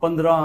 15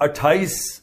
28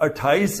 28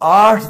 8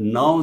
9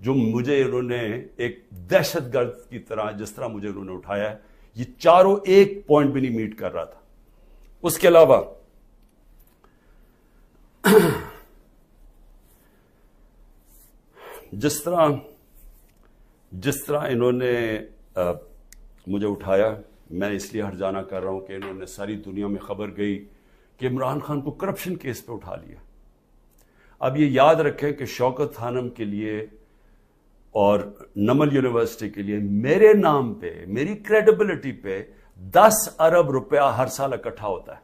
جو مجھے انہوں نے ایک دہشت گرد کی طرح جس طرح مجھے انہوں نے اٹھایا ہے، یہ چاروں ایک پوائنٹ بھی نہیں میٹ کر رہا تھا۔ اس کے علاوہ جس طرح انہوں نے مجھے اٹھایا، میں اس لیے ہر جانا کر رہا ہوں کہ انہوں نے ساری دنیا میں خبر گئی کہ عمران خان کو کرپشن کیس پہ اٹھا لیا۔ اب یہ یاد رکھیں کہ شوکت خانم کے لیے اور نمل یونیورسٹی کے لیے میرے نام پہ، میری کریڈیبلٹی پہ 10 ارب روپیہ ہر سال اکٹھا ہوتا ہے،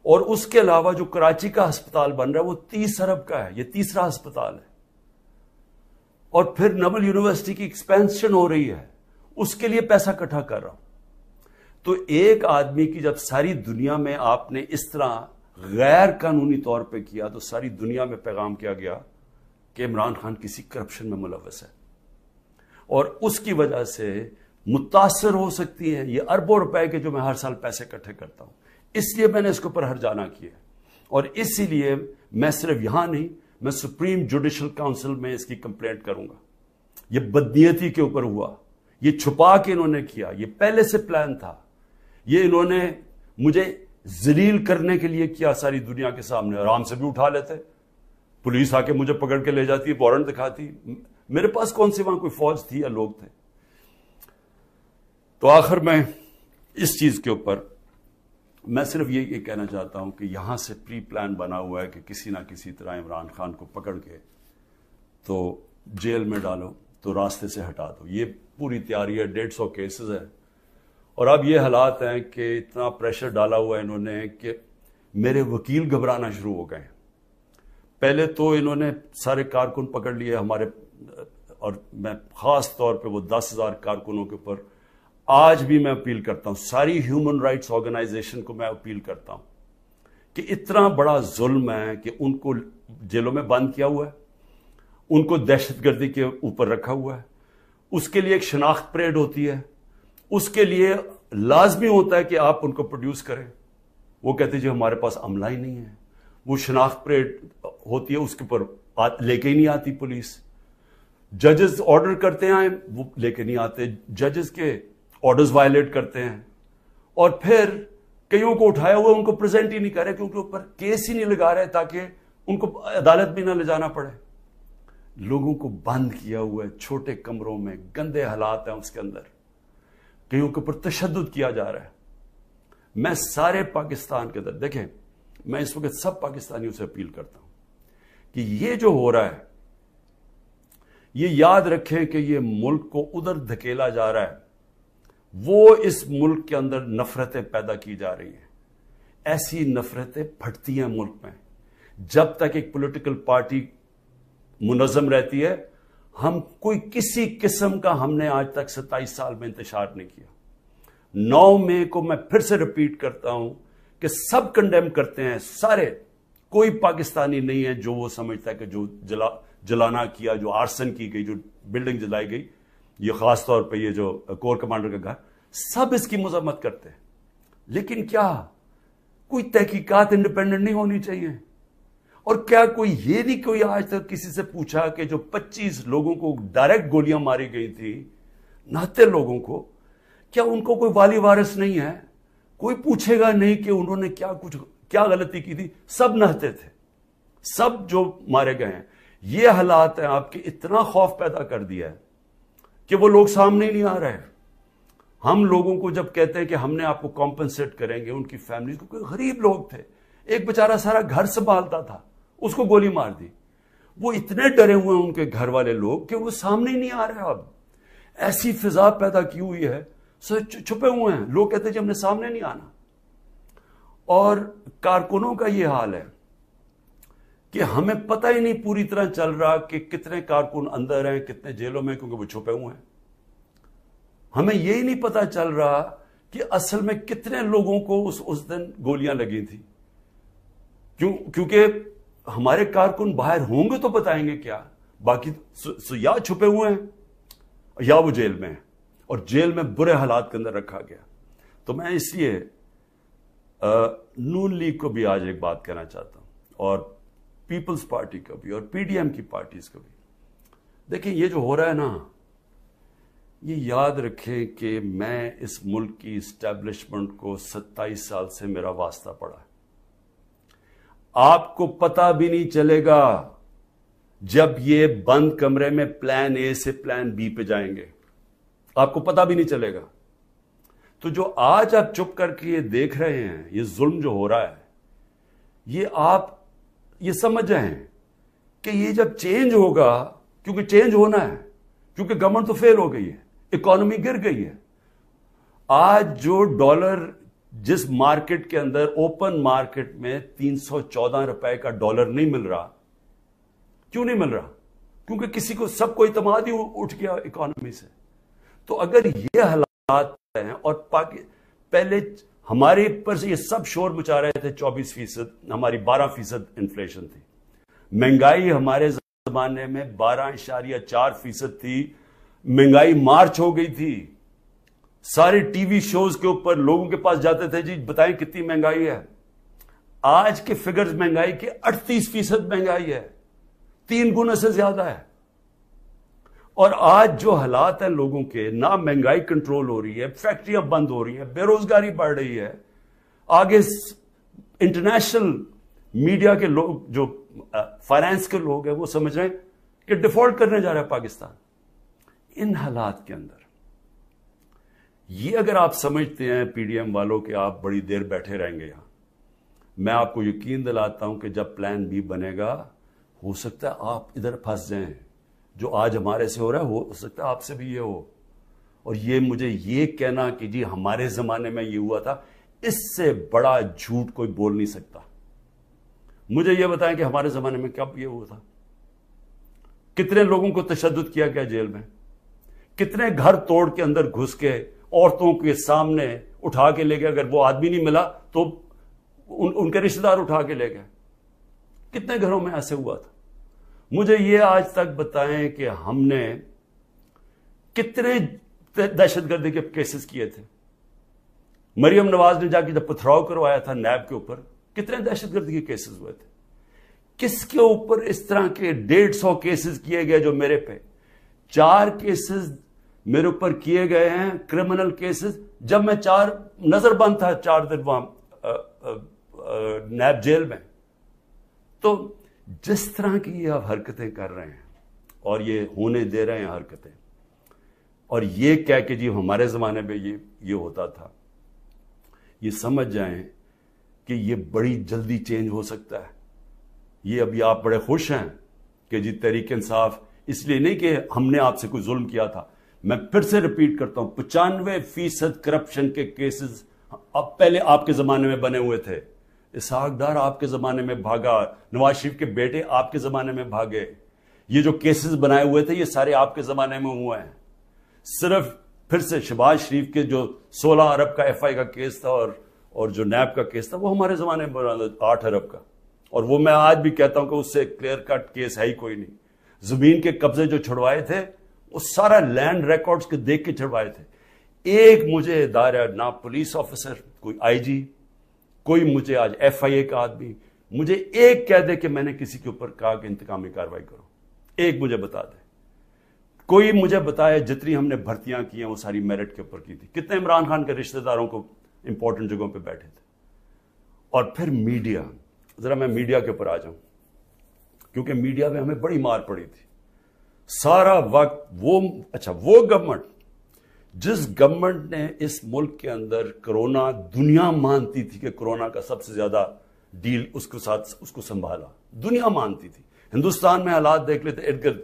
اور اس کے علاوہ جو کراچی کا ہسپتال بن رہا ہے وہ 30 ارب کا ہے، یہ تیسرا ہسپتال ہے، اور پھر نمل یونیورسٹی کی ایکسپینشن ہو رہی ہے، اس کے لیے پیسہ اکٹھا کر رہا ہوں۔ تو ایک آدمی کی جب ساری دنیا میں آپ نے اس طرح غیر قانونی طور پہ کیا تو ساری دنیا میں پیغام کیا گیا کہ عمران خان کسی کرپشن میں ملوث ہے، اور اس کی وجہ سے متاثر ہو سکتی ہیں یہ اربوں روپے کے جو میں ہر سال پیسے اکٹھے کرتا ہوں۔ اس لیے میں نے اس کے اوپر ہر جانا کیا، اور اسی لیے میں صرف یہاں نہیں، میں سپریم جوڈیشل کاؤنسل میں اس کی کمپلینٹ کروں گا۔ یہ بدنیتی کے اوپر ہوا، یہ چھپا کے انہوں نے کیا، یہ پہلے سے پلان تھا، یہ انہوں نے مجھے ذلیل کرنے کے لیے کیا ساری دنیا کے سامنے۔ آرام سے بھی اٹھا لیتے، پولیس آ کے مجھے پکڑ کے لے جاتی، وارنٹ دکھاتی، میرے پاس کون سی وہاں کوئی فوج تھی یا لوگ تھے؟ تو آخر میں اس چیز کے اوپر میں صرف یہ کہنا چاہتا ہوں کہ یہاں سے پری پلان بنا ہوا ہے کہ کسی نہ کسی طرح عمران خان کو پکڑ کے تو جیل میں ڈالو، تو راستے سے ہٹا دو۔ یہ پوری تیاری ہے، 150 کیسز ہے، اور اب یہ حالات ہیں کہ اتنا پریشر ڈالا ہوا ہے انہوں نے کہ میرے وکیل گھبرانا شروع ہو گئے ہیں۔ پہلے تو انہوں نے سارے کارکن پکڑ لیے ہمارے، اور میں خاص طور پہ وہ 10,000 کارکنوں کے اوپر آج بھی میں اپیل کرتا ہوں، ساری ہیومن رائٹس آرگنائزیشن کو میں اپیل کرتا ہوں کہ اتنا بڑا ظلم ہے کہ ان کو جیلوں میں بند کیا ہوا ہے، ان کو دہشت گردی کے اوپر رکھا ہوا ہے، اس کے لیے ایک شناخت پریڈ ہوتی ہے، اس کے لیے لازمی ہوتا ہے کہ آپ ان کو پروڈیوس کریں۔ وہ کہتے ہیں جی ہمارے پاس عملہ ہی نہیں ہے، وہ شناخت پریڈ ہوتی ہے، اس کے اوپر لے کے ہی نہیں آتی پولیس۔ ججز آرڈر کرتے ہیں وہ لے کے نہیں آتے، ججز کے آرڈرز وائلیٹ کرتے ہیں، اور پھر کئیوں کو اٹھایا ہوا ان کو پریزنٹ ہی نہیں کر رہے کیونکہ اوپر کیس ہی نہیں لگا رہے تاکہ ان کو عدالت بھی نہ لے جانا پڑے۔ لوگوں کو بند کیا ہوا ہے چھوٹے کمروں میں، گندے حالات ہیں اس کے اندر، کئیوں کے اوپر تشدد کیا جا رہا ہے۔ میں سارے پاکستان کے اندر دیکھیں، میں اس وقت سب پاکستانیوں سے اپیل کرتا ہوں کہ یہ جو ہو رہا ہے یہ یاد رکھیں کہ یہ ملک کو ادھر دھکیلا جا رہا ہے، وہ اس ملک کے اندر نفرتیں پیدا کی جا رہی ہیں۔ ایسی نفرتیں پھٹتی ہیں ملک میں جب تک ایک پولیٹیکل پارٹی منظم رہتی ہے۔ ہم کوئی کسی قسم کا ہم نے آج تک 27 سال میں انتشار نہیں کیا۔ 9 مئی کو میں پھر سے ریپیٹ کرتا ہوں کہ سب کنڈیم کرتے ہیں، سارے، کوئی پاکستانی نہیں ہے جو وہ سمجھتا ہے کہ جو جلانا کیا، جو آرسن کی گئی، جو بلڈنگ جلائی گئی، یہ خاص طور پہ یہ جو کور کمانڈر کا گھر، سب اس کی مذمت کرتے ہیں۔ لیکن کیا کوئی تحقیقات انڈیپینڈنٹ نہیں ہونی چاہیے؟ اور کیا کوئی یہ نہیں کوئی آج تک کسی سے پوچھا کہ جو 25 لوگوں کو ڈائریکٹ گولیاں ماری گئی تھی، نہتے لوگوں کو، کیا ان کو کوئی والی وارث نہیں ہے؟ کوئی پوچھے گا نہیں کہ انہوں نے کیا غلطی کی تھی؟ سب نہتے تھے، سب جو مارے گئے ہیں۔ یہ حالات ہیں آپ کے اتنا خوف پیدا کر دیا ہے کہ وہ لوگ سامنے ہی نہیں آ رہے۔ ہم لوگوں کو جب کہتے ہیں کہ ہم نے آپ کو کمپنسیٹ کریں گے، ان کی فیملیز کو، کوئی غریب لوگ تھے، ایک بیچارہ سارا گھر سنبھالتا تھا، اس کو گولی مار دی، وہ اتنے ڈرے ہوئے ہیں ان کے گھر والے لوگ کہ وہ سامنے ہی نہیں آ رہے۔ اب ایسی فضا پیدا کی ہوئی ہے، چھپے ہوئے ہیں لوگ، کہتے ہیں جی ہم نے سامنے نہیں آنا۔ اور کارکنوں کا یہ حال ہے کہ ہمیں پتہ ہی نہیں پوری طرح چل رہا کہ کتنے کارکن اندر ہیں، کتنے جیلوں میں، کیونکہ وہ چھپے ہوئے ہیں۔ ہمیں یہی نہیں پتہ چل رہا کہ اصل میں کتنے لوگوں کو اس دن گولیاں لگی تھی، کیونکہ ہمارے کارکن باہر ہوں گے تو بتائیں گے کیا، باقی یا چھپے ہوئے ہیں یا وہ جیل میں ہیں، اور جیل میں برے حالات کے اندر رکھا گیا۔ تو میں اس لیے نون لیگ کو بھی آج ایک بات کہنا چاہتا ہوں، اور پیپلز پارٹی کو بھی، اور پی ڈی ایم کی پارٹیز کو بھی۔ دیکھیں یہ جو ہو رہا ہے نا، یہ یاد رکھیں کہ میں اس ملک کی اسٹیبلشمنٹ کو 27 سال سے میرا واسطہ پڑا ہے. آپ کو پتہ بھی نہیں چلے گا جب یہ بند کمرے میں پلان اے سے پلان بی پہ جائیں گے، آپ کو پتہ بھی نہیں چلے گا. تو جو آج آپ چپ کر کے یہ دیکھ رہے ہیں، یہ ظلم جو ہو رہا ہے، یہ آپ یہ سمجھ جائیں کہ یہ جب چینج ہوگا، کیونکہ چینج ہونا ہے، کیونکہ گورنمنٹ تو فیل ہو گئی ہے، اکانومی گر گئی ہے. آج جو ڈالر جس مارکیٹ کے اندر اوپن مارکیٹ میں 314 روپے کا ڈالر نہیں مل رہا، کیوں نہیں مل رہا؟ کیونکہ کسی کو سب کو اعتماد ہی اٹھ گیا اکانومی سے. تو اگر یہ حالات ہیں اور پہلے ہمارے پر سے یہ سب شور مچا رہے تھے، 24%، ہماری 12% انفلیشن تھی. مہنگائی ہمارے زمانے میں 12.4% تھی. مہنگائی مارچ ہو گئی تھی. سارے ٹی وی شوز کے اوپر لوگوں کے پاس جاتے تھے، جی بتائیں کتنی مہنگائی ہے. آج کے فگرز مہنگائی کے 38% مہنگائی ہے، 3 گنا سے زیادہ ہے. اور آج جو حالات ہیں لوگوں کے، نہ مہنگائی کنٹرول ہو رہی ہے، فیکٹریاں بند ہو رہی ہیں، بے روزگاری بڑھ رہی ہے. آگے انٹرنیشنل میڈیا کے لوگ، جو فائنانس کے لوگ ہیں، وہ سمجھ رہے ہیں کہ ڈیفالٹ کرنے جا رہا ہے پاکستان. ان حالات کے اندر یہ اگر آپ سمجھتے ہیں پی ڈی ایم والوں کہ آپ بڑی دیر بیٹھے رہیں گے یہاں، میں آپ کو یقین دلاتا ہوں کہ جب پلان بی بنے گا، ہو سکتا ہے آپ ادھر پھنس جائیں. جو آج ہمارے سے ہو رہا ہے ہو سکتا ہے آپ سے بھی یہ ہو. اور یہ مجھے یہ کہنا کہ جی ہمارے زمانے میں یہ ہوا تھا، اس سے بڑا جھوٹ کوئی بول نہیں سکتا. مجھے یہ بتائیں کہ ہمارے زمانے میں کب یہ ہوا تھا؟ کتنے لوگوں کو تشدد کیا گیا جیل میں؟ کتنے گھر توڑ کے اندر گھس کے عورتوں کے سامنے اٹھا کے لے گئے؟ اگر وہ آدمی نہیں ملا تو ان کے رشتہ دار اٹھا کے لے گئے. کتنے گھروں میں ایسے ہوا تھا؟ مجھے یہ آج تک بتائیں کہ ہم نے کتنے دہشت گردی کے کیسز کیے تھے. مریم نواز نے جا کے جب پتھراؤ کروایا تھا نیب کے اوپر، کتنے دہشت گردی کے کیسز ہوئے تھے. کس کے اوپر اس طرح کے 150 کیسز کیے گئے جو میرے پہ 4 کیسز میرے اوپر کیے گئے ہیں، کرمنل کیسز، جب میں نظر بند تھا 4 دن وہاں نیب جیل میں. تو جس طرح کی یہ آپ حرکتیں کر رہے ہیں اور یہ ہونے دے رہے ہیں حرکتیں، اور یہ کہہ کہ جی ہمارے زمانے میں یہ ہوتا تھا، یہ سمجھ جائیں کہ یہ بڑی جلدی چینج ہو سکتا ہے. یہ ابھی آپ بڑے خوش ہیں کہ جی تحریک انصاف، اس لیے نہیں کہ ہم نے آپ سے کوئی ظلم کیا تھا. میں پھر سے ریپیٹ کرتا ہوں، 95% کرپشن کے کیسز اب پہلے آپ کے زمانے میں بنے ہوئے تھے. اسحاق ڈار آپ کے زمانے میں بھاگا، نواز شریف کے بیٹے آپ کے زمانے میں بھاگے. یہ جو کیسز بنائے ہوئے تھے یہ سارے آپ کے زمانے میں ہوئے ہیں. صرف پھر سے شہباز شریف کے جو 16 ارب کا ایف آئی کا کیس تھا اور جو نیب کا کیس تھا، وہ ہمارے زمانے میں بنا 8 ارب کا. اور وہ میں آج بھی کہتا ہوں کہ اس سے کلیئر کٹ کیس ہے ہی کوئی نہیں. زمین کے قبضے جو چھڑوائے تھے وہ سارا لینڈ ریکارڈز کے دیکھ کے چھڑوائے تھے. ایک مجھے ادارہ، نہ پولیس آفیسر، کوئی آئی جی، کوئی مجھے آج ایف آئی اے کا آدمی مجھے ایک کہہ دے کہ میں نے کسی کے اوپر کہا کہ انتقامی کارروائی کرو، ایک مجھے بتا دے. کوئی مجھے بتایا جتنی ہم نے بھرتیاں کی ہیں وہ ساری میرٹ کے اوپر کی تھی. کتنے عمران خان کے رشتہ داروں کو امپورٹنٹ جگہوں پہ بیٹھے تھے. اور پھر میڈیا، ذرا میں میڈیا کے اوپر آ جاؤں، کیونکہ میڈیا میں ہمیں بڑی مار پڑی تھی. سارا وقت وہ گورنمنٹ، جس گورنمنٹ نے اس ملک کے اندر کرونا، دنیا مانتی تھی کہ کرونا کا سب سے زیادہ ڈیل اس کے ساتھ اس کو سنبھالا، دنیا مانتی تھی. ہندوستان میں حالات دیکھ لیتے، ارد گرد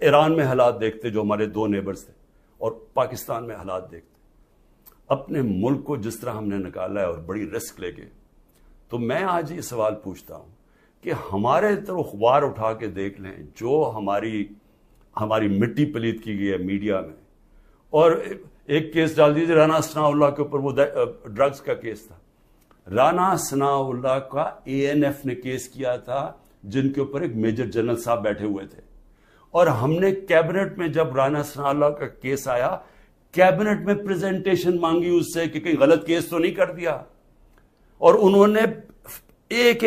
ایران میں حالات دیکھتے جو ہمارے 2 نیبرز تھے، اور پاکستان میں حالات دیکھتے. اپنے ملک کو جس طرح ہم نے نکالا ہے اور بڑی رسک لے کے، تو میں آج یہ سوال پوچھتا ہوں کہ ہمارے طرف اخبار اٹھا کے دیکھ لیں، جو ہماری مٹی پلیت کی گئی ہے میڈیا میں. اور ایک کیس ڈال دیجیے رانا ثناء اللہ کے اوپر، وہ ڈرگز کا کیس تھا. رانا ثناء اللہ کا اے این ایف نے کیس کیا تھا، جن کے اوپر ایک میجر جنرل صاحب بیٹھے ہوئے تھے. اور ہم نے کیبنٹ میں جب رانا ثناء اللہ کا کیس آیا، کیبنٹ میں پریزنٹیشن مانگی اس سے کہ کہیں غلط کیس تو نہیں کر دیا. اور انہوں نے ایک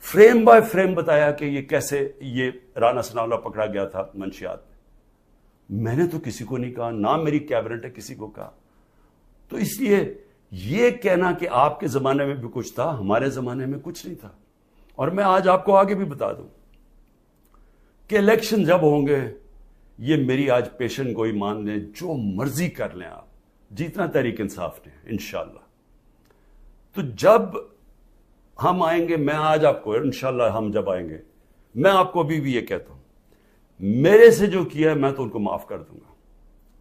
فریم بائی فریم بتایا کہ یہ کیسے یہ رانا ثناء اللہ پکڑا گیا تھا منشیات میں. میں نے تو کسی کو نہیں کہا، نہ میری کیبنٹ ہے کسی کو کہا. تو اس لیے یہ کہنا کہ آپ کے زمانے میں بھی کچھ تھا، ہمارے زمانے میں کچھ نہیں تھا. اور میں آج آپ کو آگے بھی بتا دوں کہ الیکشن جب ہوں گے، یہ میری آج پیشن گوئی مان لیں، جو مرضی کر لیں آپ، جتنا تحریک انصاف نے انشاءاللہ. تو جب ہم آئیں گے، میں آج آپ کو انشاءاللہ ہم جب آئیں گے، میں آپ کو ابھی بھی یہ کہتا ہوں، میرے سے جو کیا ہے میں تو ان کو معاف کر دوں گا.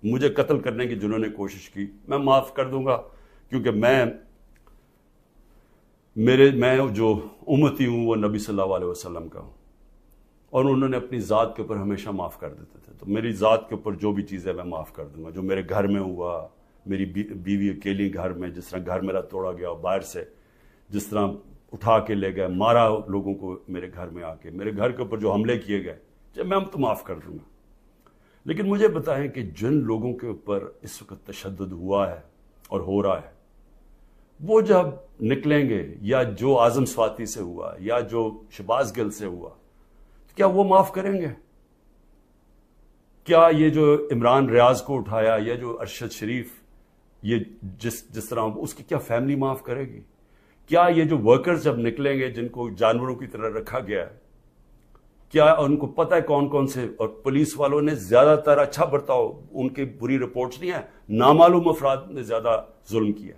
مجھے قتل کرنے کی جنہوں نے کوشش کی میں معاف کر دوں گا، کیونکہ میں جو امتی ہوں وہ نبی صلی اللہ علیہ وسلم کا ہوں، اور انہوں نے اپنی ذات کے اوپر ہمیشہ معاف کر دیتے تھے. تو میری ذات کے اوپر جو بھی چیز ہے میں معاف کر دوں گا. جو میرے گھر میں ہوا، میری بیوی اکیلی گھر میں، جس طرح گھر میرا توڑا گیا باہر سے، جس طرح اٹھا کے لے گئے، مارا لوگوں کو میرے گھر میں آ کے، میرے گھر کے اوپر جو حملے کیے گئے، جب میں تو معاف کر دوں گا. لیکن مجھے بتائیں کہ جن لوگوں کے اوپر اس وقت تشدد ہوا ہے اور ہو رہا ہے، وہ جب نکلیں گے، یا جو اعظم سواتی سے ہوا، یا جو شہباز گل سے ہوا، کیا وہ معاف کریں گے؟ کیا یہ جو عمران ریاض کو اٹھایا، یا جو ارشد شریف، یہ جس طرح اس کی کیا فیملی معاف کرے گی؟ کیا یہ جو ورکرز جب نکلیں گے جن کو جانوروں کی طرح رکھا گیا ہے، کیا ان کو پتہ ہے کون کون سے؟ اور پولیس والوں نے زیادہ تر اچھا برتاؤ، ان کی بری رپورٹس نہیں ہے، نامعلوم افراد نے زیادہ ظلم کیا،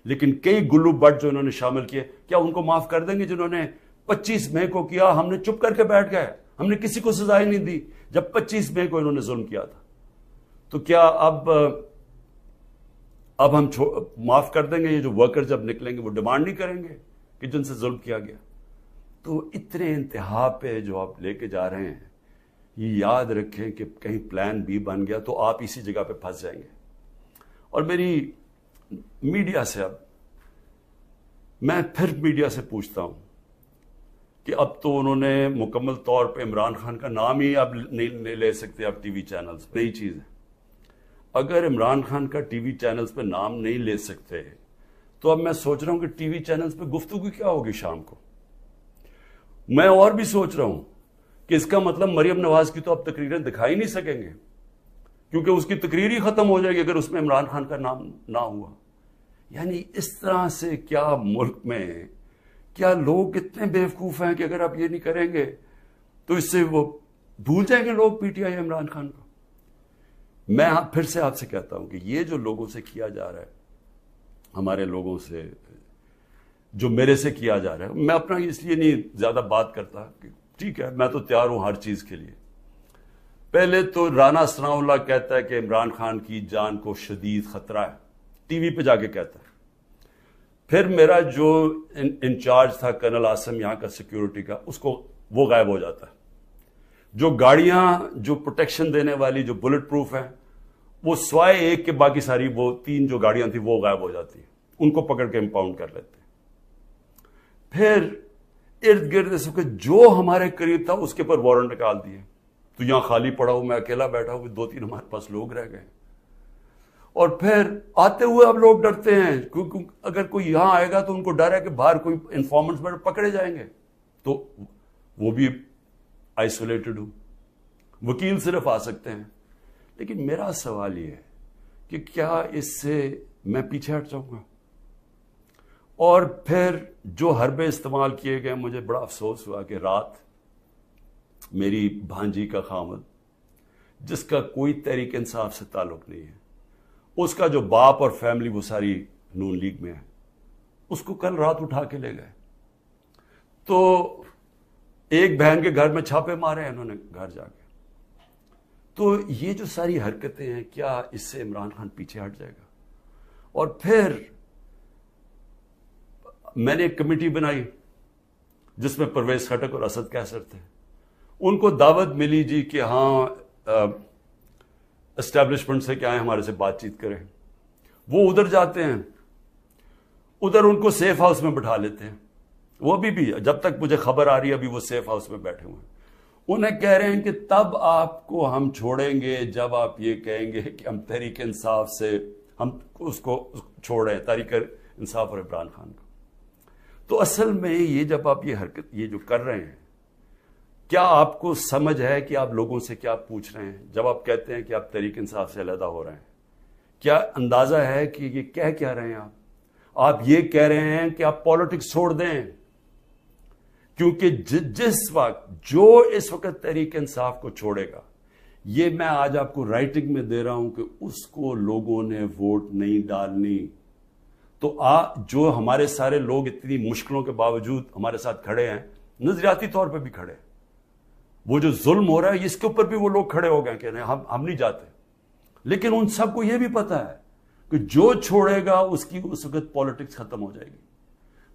لیکن کئی گلو بٹ جو انہوں نے شامل کیے، کیا ان کو معاف کر دیں گے؟ جنہوں نے 25 مئی کو کیا، ہم نے چپ کر کے بیٹھ گئے، ہم نے کسی کو سزا ہی نہیں دی جب 25 مئی کو انہوں نے ظلم کیا تھا. تو کیا اب ہم معاف کر دیں گے؟ یہ جو ورکر جب نکلیں گے وہ ڈیمانڈ نہیں کریں گے کہ جن سے ظلم کیا گیا؟ تو اتنے انتہا پہ جو آپ لے کے جا رہے ہیں، یہ یاد رکھیں کہ کہیں پلان بی بن گیا تو آپ اسی جگہ پہ پھنس جائیں گے. اور میری میڈیا سے، اب میں پھر میڈیا سے پوچھتا ہوں کہ اب تو انہوں نے مکمل طور پہ عمران خان کا نام ہی اب نہیں لے سکتے اب ٹی وی چینلز. نئی چیز ہے، اگر عمران خان کا ٹی وی چینلز پہ نام نہیں لے سکتے تو اب میں سوچ رہا ہوں کہ ٹی وی چینلز پہ گفتگو کیا ہوگی شام کو. میں اور بھی سوچ رہا ہوں کہ اس کا مطلب مریم نواز کی تو اب تقریریں دکھائی نہیں سکیں گے، کیونکہ اس کی تقریر ہی ختم ہو جائے گی اگر اس میں عمران خان کا نام نہ ہوا. یعنی اس طرح سے کیا ملک میں کیا لوگ اتنے بیوقوف ہیں کہ اگر آپ یہ نہیں کریں گے تو اس سے وہ بھول جائیں گے لوگ P T I Imran Khan کو. میں پھر سے آپ سے کہتا ہوں کہ یہ جو لوگوں سے کیا جا رہا ہے، ہمارے لوگوں سے جو میرے سے کیا جا رہا ہے، میں اپنا اس لیے نہیں زیادہ بات کرتا کہ ٹھیک ہے میں تو تیار ہوں ہر چیز کے لیے. پہلے تو رانا ثناء اللہ کہتا ہے کہ عمران خان کی جان کو شدید خطرہ ہے، ٹی وی پہ جا کے کہتا ہے. پھر میرا جو انچارج تھا کرنل عاصم یہاں کا سیکیورٹی کا، وہ غائب ہو جاتا ہے. جو گاڑیاں جو پروٹیکشن دینے والی جو بلٹ پروف ہیں، وہ سوائے ایک کے باقی ساری وہ 3 جو گاڑیاں تھیں وہ غائب ہو جاتی ہیں. ان کو پکڑ کے امپاؤنڈ کر لیتے ہیں. پھر ارد گرد اس وقت جو ہمارے قریب تھا اس کے پر وارنٹ نکال دیے. تو یہاں خالی پڑا ہوں، میں اکیلا بیٹھا ہوں، 2-3 ہمارے پاس لوگ رہ گئے. اور پھر آتے ہوئے اب لوگ ڈرتے ہیں کیونکہ اگر کوئی یہاں آئے گا تو ان کو ڈر ہے کہ باہر کوئی انفارمنٹس میں پکڑے جائیں گے، تو وہ بھی آئسولیٹڈ ہوں. وکیل صرف آ سکتے ہیں. لیکن میرا سوال یہ ہے کہ کیا اس سے میں پیچھے ہٹ جاؤں گا؟ اور پھر جو حربے استعمال کیے گئے، مجھے بڑا افسوس ہوا کہ رات میری بھانجی کا خامد، جس کا کوئی تحریک انصاف سے تعلق نہیں ہے، اس کا جو باپ اور فیملی وہ ساری نون لیگ میں ہے، اس کو کل رات اٹھا کے لے گئے. تو ایک بہن کے گھر میں چھاپے مارے ہیں انہوں نے گھر جا کے. تو یہ جو ساری حرکتیں ہیں، کیا اس سے عمران خان پیچھے ہٹ جائے گا؟ اور پھر میں نے ایک کمیٹی بنائی جس میں پرویز خٹک اور اسد کیسر تھے. ان کو دعوت ملی جی کہ ہاں اسٹیبلشمنٹ سے کیا ہے ہمارے سے بات چیت کریں. وہ ادھر جاتے ہیں، ادھر ان کو سیف ہاؤس میں بٹھا لیتے ہیں. وہ بھی جب تک مجھے خبر آ رہی ہے ابھی وہ سیف ہاؤس میں بیٹھے ہوئے ہیں. انہیں کہہ رہے ہیں کہ تب آپ کو ہم چھوڑیں گے جب آپ یہ کہیں گے کہ ہم تحریک انصاف سے ہم اس کو چھوڑ رہے ہیں، تحریک انصاف اور عمران خان کو. تو اصل میں یہ جب آپ یہ حرکت یہ جو کر رہے ہیں کیا آپ کو سمجھ ہے کہ آپ لوگوں سے کیا پوچھ رہے ہیں جب آپ کہتے ہیں کہ آپ تحریک انصاف سے علیحدہ ہو رہے ہیں؟ کیا اندازہ ہے کہ یہ کہہ کیا رہے ہیں آپ یہ کہہ رہے ہیں کہ آپ پالیٹکس چھوڑ دیں، کیونکہ جس وقت جو اس وقت تحریک انصاف کو چھوڑے گا، یہ میں آج آپ کو رائٹنگ میں دے رہا ہوں کہ اس کو لوگوں نے ووٹ نہیں ڈالنی، تو جو ہمارے سارے لوگ اتنی مشکلوں کے باوجود ہمارے ساتھ کھڑے ہیں، نظریاتی طور پہ بھی کھڑے ہیں، وہ جو ظلم ہو رہا ہے اس کے اوپر بھی وہ لوگ کھڑے ہو گئے کہ ہم نہیں جاتے، لیکن ان سب کو یہ بھی پتا ہے کہ جو چھوڑے گا اس کی اس وقت پالیٹکس ختم ہو جائے گی۔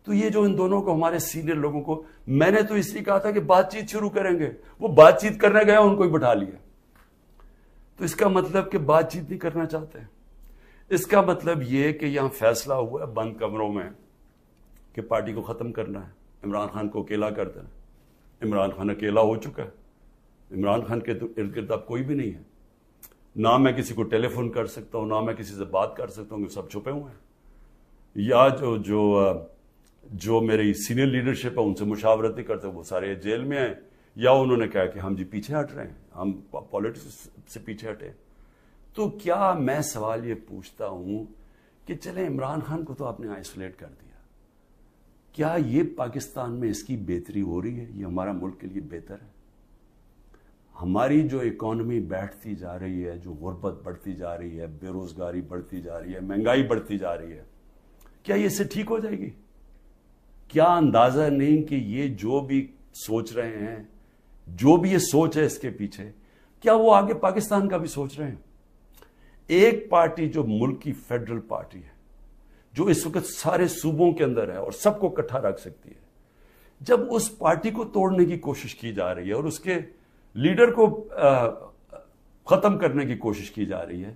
تو یہ جو ان دونوں کو، ہمارے سینئر لوگوں کو، میں نے تو اس لیے کہا تھا کہ بات چیت شروع کریں گے، وہ بات چیت کرنے گئے ان کو ہی بٹھا لیا، تو اس کا مطلب کہ بات چیت نہیں کرنا چاہتے۔ اس کا مطلب یہ کہ یہاں فیصلہ ہوا ہے بند کمروں میں کہ پارٹی کو ختم کرنا ہے، عمران خان کو اکیلا کر دینا۔ عمران خان اکیلا ہو چکا ہے، عمران خان کے ارد گرد اب کوئی بھی نہیں ہے، نہ میں کسی کو ٹیلی فون کر سکتا ہوں، نہ میں کسی سے بات کر سکتا ہوں، کہ سب چھپے ہوئے ہیں، یا جو میری سینئر لیڈرشپ ہے ان سے مشاورت نہیں کرتے، وہ سارے جیل میں ہیں، یا انہوں نے کہا کہ ہم جی پیچھے ہٹ رہے ہیں، ہم پالیٹکس سے پیچھے ہٹے۔ تو کیا میں سوال یہ پوچھتا ہوں کہ چلیں عمران خان کو تو آپ نے آئسولیٹ کر دیا، کیا یہ پاکستان میں اس کی بہتری ہو رہی ہے؟ یہ ہمارا ملک کے لیے بہتر ہے؟ ہماری جو اکانومی بیٹھتی جا رہی ہے، جو غربت بڑھتی جا رہی ہے، بے روزگاری بڑھتی جا رہی ہے، مہنگائی بڑھتی جا رہی ہے، کیا یہ سے ٹھیک ہو جائے گی؟ کیا اندازہ نہیں کہ یہ جو بھی سوچ رہے ہیں، جو بھی یہ سوچ ہے اس کے پیچھے، کیا وہ آگے پاکستان کا بھی سوچ رہے ہیں؟ ایک پارٹی جو ملک کی فیڈرل پارٹی ہے، جو اس وقت سارے صوبوں کے اندر ہے اور سب کو اکٹھا رکھ سکتی ہے، جب اس پارٹی کو توڑنے کی کوشش کی جا رہی ہے اور اس کے لیڈر کو ختم کرنے کی کوشش کی جا رہی ہے،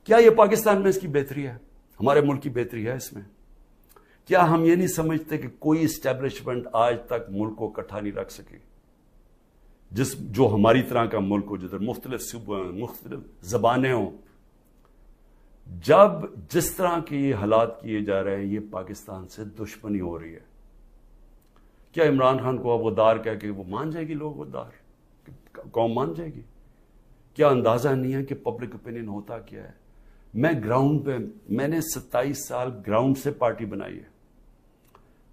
کیا یہ پاکستان میں اس کی بہتری ہے؟ ہمارے ملک کی بہتری ہے اس میں؟ کیا ہم یہ نہیں سمجھتے کہ کوئی اسٹیبلشمنٹ آج تک ملک کو اکٹھا نہیں رکھ سکی، جو ہماری طرح کا ملک ہو، جدھر مختلف صوبے ہوں، مختلف زبانیں ہوں؟ جب جس طرح کے یہ حالات کیے جا رہے ہیں، یہ پاکستان سے دشمنی ہو رہی ہے، کیا عمران خان کو اب غدار کہہ کے وہ مان جائے گی؟ لوگ غدار قوم مان جائے گی؟ کیا اندازہ نہیں ہے کہ پبلک اوپینین ہوتا کیا ہے؟ میں گراؤنڈ پہ، میں نے 27 سال گراؤنڈ سے پارٹی بنائی ہے،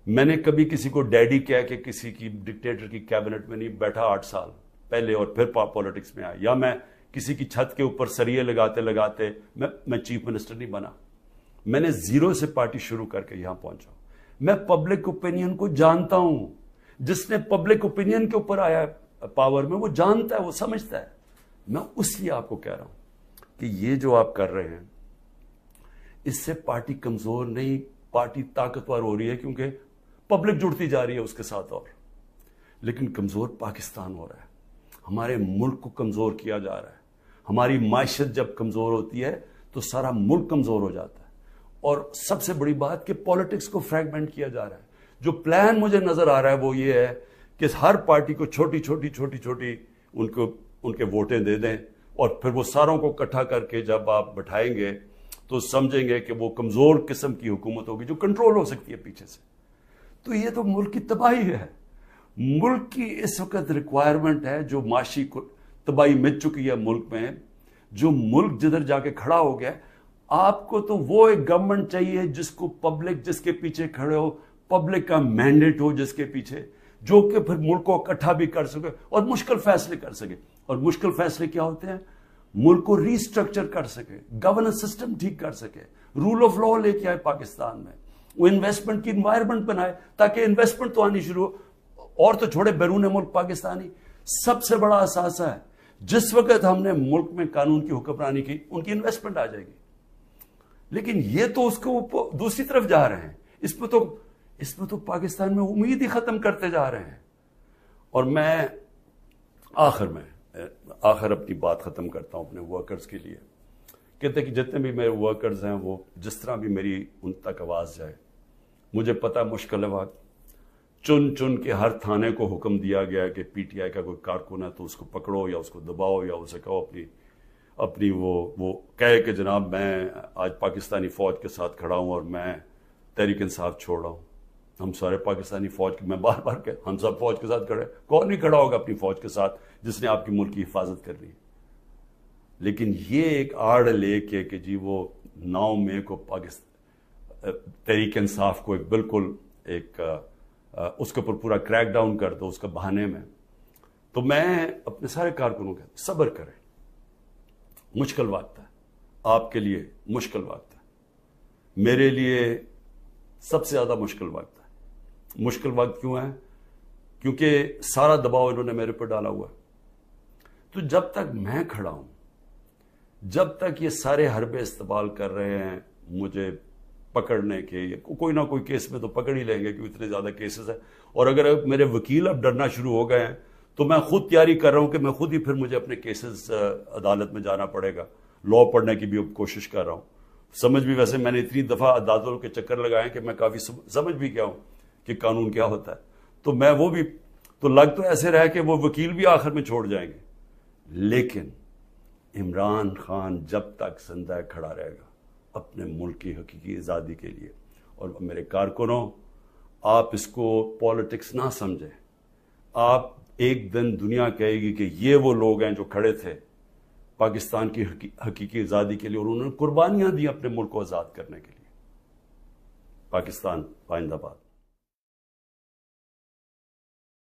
میں نے کبھی کسی کو ڈیڈی کہہ کے کسی کی ڈکٹیٹر کی کیبنٹ میں نہیں بیٹھا 8 سال پہلے اور پھر پالیٹکس میں آیا، یا میں کسی کی چھت کے اوپر سریے لگاتے لگاتے میں چیف منسٹر نہیں بنا، میں نے زیرو سے پارٹی شروع کر کے یہاں پہنچا۔ میں پبلک اوپینین کو جانتا ہوں، جس نے پبلک اوپینین کے اوپر آیا پاور میں، وہ جانتا ہے، وہ سمجھتا ہے۔ میں اس لیے آپ کو کہہ رہا ہوں کہ یہ جو آپ کر رہے ہیں، اس سے پارٹی کمزور نہیں، پارٹی طاقتور ہو رہی ہے، کیونکہ پبلک جڑتی جا رہی ہے اس کے ساتھ، اور لیکن کمزور پاکستان ہو رہا ہے، ہمارے ملک کو کمزور کیا جا رہا ہے۔ ہماری معیشت جب کمزور ہوتی ہے تو سارا ملک کمزور ہو جاتا ہے، اور سب سے بڑی بات کہ پالیٹکس کو فریگمنٹ کیا جا رہا ہے۔ جو پلان مجھے نظر آ رہا ہے وہ یہ ہے کہ ہر پارٹی کو چھوٹی چھوٹی ان کے ووٹیں دے دیں، اور پھر وہ ساروں کو اکٹھا کر کے جب آپ بٹھائیں گے تو سمجھیں گے کہ وہ کمزور قسم کی حکومت ہوگی جو کنٹرول ہو سکتی ہے پیچھے سے۔ تو یہ تو ملک کی تباہی ہے، ملک کی اس وقت ریکوائرمنٹ ہے، جو معاشی تباہی مچ چکی ہے ملک میں، جو ملک جدھر جا کے کھڑا ہو گیا۔ آپ کو تو وہ ایک گورنمنٹ چاہیے جس کو پبلک، جس کے پیچھے کھڑے ہو، پبلک کا مینڈیٹ ہو جس کے پیچھے، جو کہ پھر ملک کو اکٹھا بھی کر سکے اور مشکل فیصلے کر سکے۔ اور مشکل فیصلے کیا ہوتے ہیں؟ ملک کو ری سٹرکچر کر سکے، گورننس سسٹم ٹھیک کر سکے، رول آف لا لے کے آئے پاکستان میں، وہ انویسٹمنٹ کی انوائرمنٹ بنائے تاکہ انویسٹمنٹ تو آنی شروع ہو، اور تو چھوڑے بیرون ملک پاکستانی سب سے بڑا اثاثہ ہے۔ جس وقت ہم نے ملک میں قانون کی حکمرانی کی، ان کی انویسٹمنٹ آ جائے گی، لیکن یہ تو اس کو دوسری طرف جا رہے ہیں، اس میں تو پاکستان میں امید ہی ختم کرتے جا رہے ہیں۔ اور میں آخر اپنی بات ختم کرتا ہوں اپنے ورکرز کے لیے، کہتے ہیں کہ جتنے بھی میرے ورکرز ہیں، وہ جس طرح بھی میری ان تک آواز جائے، مجھے پتا مشکل ہے وقت، چن کے ہر تھانے کو حکم دیا گیا کہ پی ٹی آئی کا کوئی کارکن ہے تو اس کو پکڑو یا اس کو دباؤ یا اسے کہو اپنی وہ کہے کہ جناب میں آج پاکستانی فوج کے ساتھ کھڑا ہوں اور میں تحریک انصاف چھوڑ رہا ہوں۔ ہم سارے پاکستانی فوج کے، میں بار بار کہ ہم سب فوج کے ساتھ کھڑے، کون نہیں کھڑا ہوگا اپنی فوج کے ساتھ جس نے آپ کی ملک کی حفاظت کرنی ہے؟ لیکن یہ ایک آڑ لے کے کہ جی وہ 9 مئی کو پاکستان تحریک انصاف کو ایک بالکل ایک اس کے اوپر پورا کریک ڈاؤن کر دو اس کا بہانے میں، تو میں اپنے سارے کارکنوں کے صبر کریں، مشکل وقت ہے، آپ کے لیے مشکل وقت ہے، میرے لیے سب سے زیادہ مشکل وقت ہے۔ مشکل وقت کیوں ہے؟ کیونکہ سارا دباؤ انہوں نے میرے پر ڈالا ہوا ہے۔ تو جب تک میں کھڑا ہوں، جب تک یہ سارے حربے استعمال کر رہے ہیں مجھے پکڑنے کے، کوئی نہ کوئی کیس میں تو پکڑ ہی لیں گے کیونکہ اتنے زیادہ کیسز ہیں، اور اگر میرے وکیل اب ڈرنا شروع ہو گئے ہیں تو میں خود تیاری کر رہا ہوں کہ میں خود ہی پھر مجھے اپنے کیسز عدالت میں جانا پڑے گا، لا پڑھنے کی بھی اب کوشش کر رہا ہوں۔ سمجھ بھی ویسے میں نے اتنی دفعہ عدالتوں کے چکر لگائے کہ میں کافی سمجھ بھی گیا ہوں کہ قانون کیا ہوتا ہے، تو میں وہ بھی تو لگ تو ایسے رہا کہ وہ وکیل بھی آخر میں چھوڑ جائیں گے، لیکن عمران خان جب تک زندہ کھڑا رہے گا اپنے ملک کی حقیقی آزادی کے لیے۔ اور میرے کارکنوں، آپ اس کو پالیٹکس نہ سمجھیں، آپ ایک دن دنیا کہے گی کہ یہ وہ لوگ ہیں جو کھڑے تھے پاکستان کی حقیقی آزادی کے لیے اور انہوں نے قربانیاں دی اپنے ملک کو آزاد کرنے کے لیے۔ پاکستان زندہ باد۔